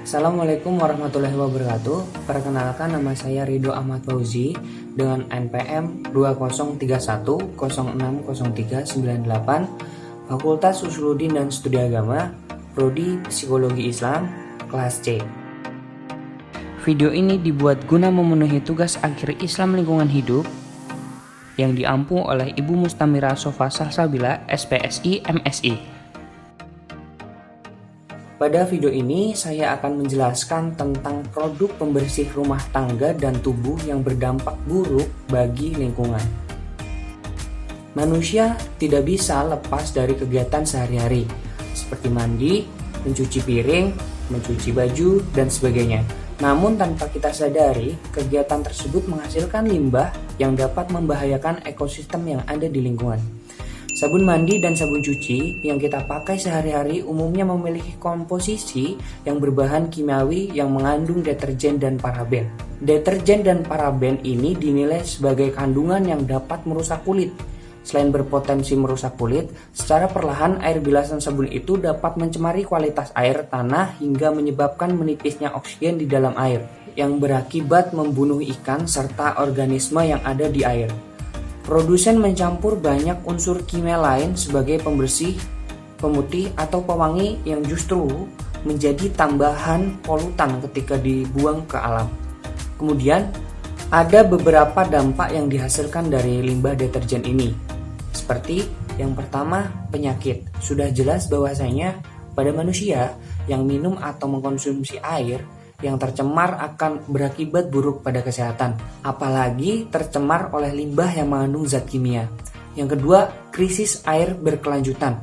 Assalamualaikum warahmatullahi wabarakatuh. Perkenalkan, nama saya Ridho Ahmad Fauzi dengan NPM 2031060398, Fakultas Usuluddin dan Studi Agama, Prodi Psikologi Islam, kelas C. Video ini dibuat guna memenuhi tugas akhir Islam lingkungan hidup yang diampu oleh Ibu Mustamira Sofa Salsabila, SPSI, MSI. Pada video ini saya akan menjelaskan tentang produk pembersih rumah tangga dan tubuh yang berdampak buruk bagi lingkungan. Manusia tidak bisa lepas dari kegiatan sehari-hari seperti mandi, mencuci piring, mencuci baju, dan sebagainya. Namun tanpa kita sadari, kegiatan tersebut menghasilkan limbah yang dapat membahayakan ekosistem yang ada di lingkungan. Sabun mandi dan sabun cuci yang kita pakai sehari-hari umumnya memiliki komposisi yang berbahan kimiawi yang mengandung deterjen dan paraben. Deterjen dan paraben ini dinilai sebagai kandungan yang dapat merusak kulit. Selain berpotensi merusak kulit, secara perlahan air bilasan sabun itu dapat mencemari kualitas air tanah hingga menyebabkan menipisnya oksigen di dalam air, yang berakibat membunuh ikan serta organisme yang ada di air. Produsen mencampur banyak unsur kimia lain sebagai pembersih, pemutih, atau pewangi yang justru menjadi tambahan polutan ketika dibuang ke alam. Kemudian, ada beberapa dampak yang dihasilkan dari limbah deterjen ini. Seperti yang pertama, penyakit. Sudah jelas bahwasanya pada manusia yang minum atau mengkonsumsi air yang tercemar akan berakibat buruk pada kesehatan, apalagi tercemar oleh limbah yang mengandung zat kimia. Yang kedua, krisis air berkelanjutan.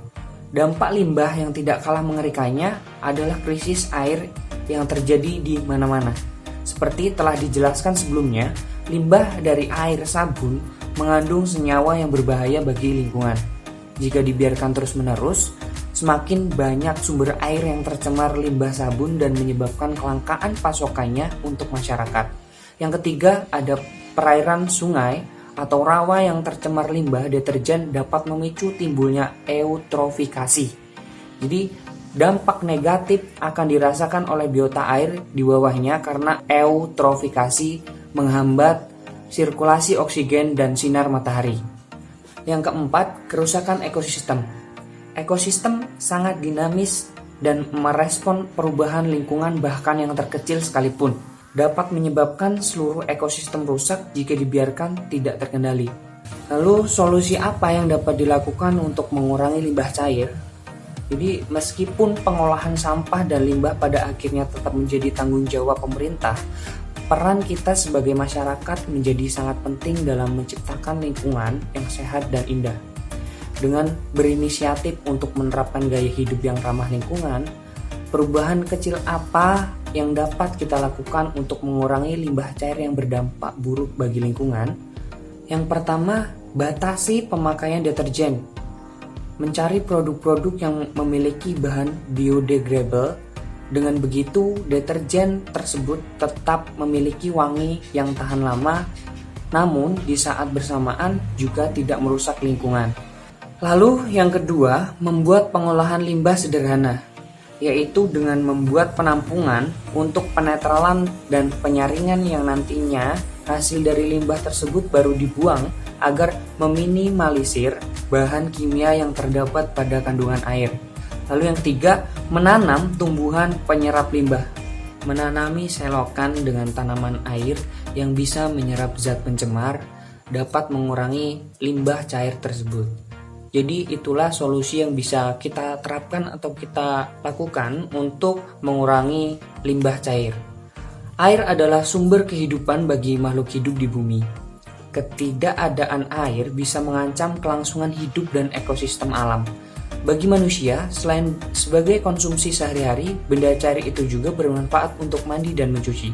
Dampak limbah yang tidak kalah mengerikannya adalah krisis air yang terjadi di mana-mana. Seperti telah dijelaskan sebelumnya, limbah dari air sabun mengandung senyawa yang berbahaya bagi lingkungan. Jika dibiarkan terus-menerus, semakin banyak sumber air yang tercemar limbah sabun dan menyebabkan kelangkaan pasokannya untuk masyarakat. Yang ketiga, ada perairan sungai atau rawa yang tercemar limbah deterjen dapat memicu timbulnya eutrofikasi. Jadi, dampak negatif akan dirasakan oleh biota air di bawahnya karena eutrofikasi menghambat sirkulasi oksigen dan sinar matahari. Yang keempat, kerusakan ekosistem. Ekosistem sangat dinamis dan merespon perubahan lingkungan bahkan yang terkecil sekalipun. Dapat menyebabkan seluruh ekosistem rusak jika dibiarkan tidak terkendali. Lalu solusi apa yang dapat dilakukan untuk mengurangi limbah cair? Jadi meskipun pengolahan sampah dan limbah pada akhirnya tetap menjadi tanggung jawab pemerintah, peran kita sebagai masyarakat menjadi sangat penting dalam menciptakan lingkungan yang sehat dan indah. Dengan berinisiatif untuk menerapkan gaya hidup yang ramah lingkungan, perubahan kecil apa yang dapat kita lakukan untuk mengurangi limbah cair yang berdampak buruk bagi lingkungan? Yang pertama, batasi pemakaian deterjen. Mencari produk-produk yang memiliki bahan biodegradable. Dengan begitu, deterjen tersebut tetap memiliki wangi yang tahan lama, namun di saat bersamaan juga tidak merusak lingkungan. Lalu yang kedua, membuat pengolahan limbah sederhana, yaitu dengan membuat penampungan untuk penetralan dan penyaringan yang nantinya hasil dari limbah tersebut baru dibuang agar meminimalisir bahan kimia yang terdapat pada kandungan air. Lalu yang ketiga, menanam tumbuhan penyerap limbah. Menanami selokan dengan tanaman air yang bisa menyerap zat pencemar dapat mengurangi limbah cair tersebut. Jadi itulah solusi yang bisa kita terapkan atau kita lakukan untuk mengurangi limbah cair. Air adalah sumber kehidupan bagi makhluk hidup di bumi. Ketidakadaan air bisa mengancam kelangsungan hidup dan ekosistem alam. Bagi manusia, selain sebagai konsumsi sehari-hari, benda cair itu juga bermanfaat untuk mandi dan mencuci.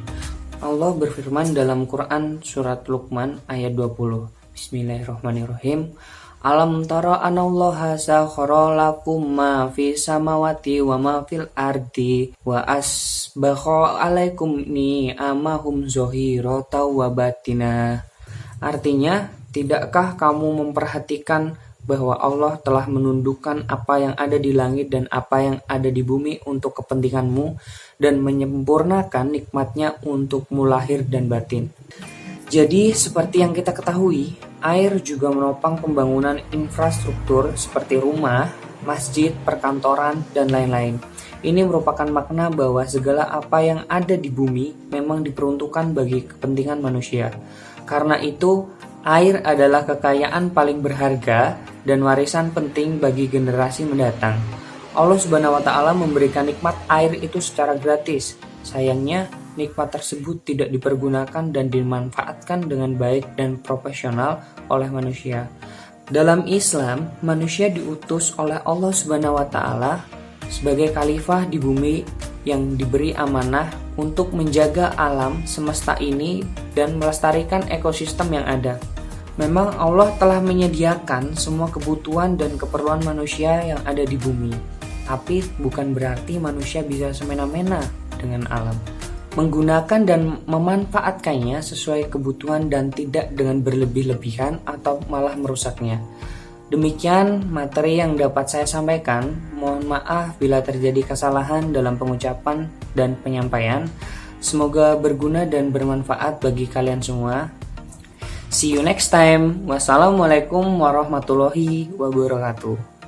Allah berfirman dalam Quran surat Luqman ayat 20. Bismillahirrahmanirrahim. Alam tara anallaha sakhara lakum ma fis samawati wa ma fil ardi wa asbagha alaikum ni'amahum zahiratan wa batinah. Artinya, tidakkah kamu memperhatikan bahwa Allah telah menundukkan apa yang ada di langit dan apa yang ada di bumi untuk kepentinganmu dan menyempurnakan nikmatnya untukmu lahir dan batin. Jadi, seperti yang kita ketahui, air juga menopang pembangunan infrastruktur seperti rumah, masjid, perkantoran, dan lain-lain. Ini merupakan makna bahwa segala apa yang ada di bumi memang diperuntukkan bagi kepentingan manusia. Karena itu, air adalah kekayaan paling berharga dan warisan penting bagi generasi mendatang. Allah Subhanahu wa Ta'ala memberikan nikmat air itu secara gratis. Sayangnya, nikmat tersebut tidak dipergunakan dan dimanfaatkan dengan baik dan profesional oleh manusia. Dalam Islam, manusia diutus oleh Allah Subhanahu wa Ta'ala sebagai khalifah di bumi yang diberi amanah untuk menjaga alam semesta ini dan melestarikan ekosistem yang ada. Memang Allah telah menyediakan semua kebutuhan dan keperluan manusia yang ada di bumi. Tapi bukan berarti manusia bisa semena-mena dengan alam. Menggunakan dan memanfaatkannya sesuai kebutuhan dan tidak dengan berlebih-lebihan atau malah merusaknya. Demikian materi yang dapat saya sampaikan. Mohon maaf bila terjadi kesalahan dalam pengucapan dan penyampaian. Semoga berguna dan bermanfaat bagi kalian semua. See you next time. Wassalamualaikum warahmatullahi wabarakatuh.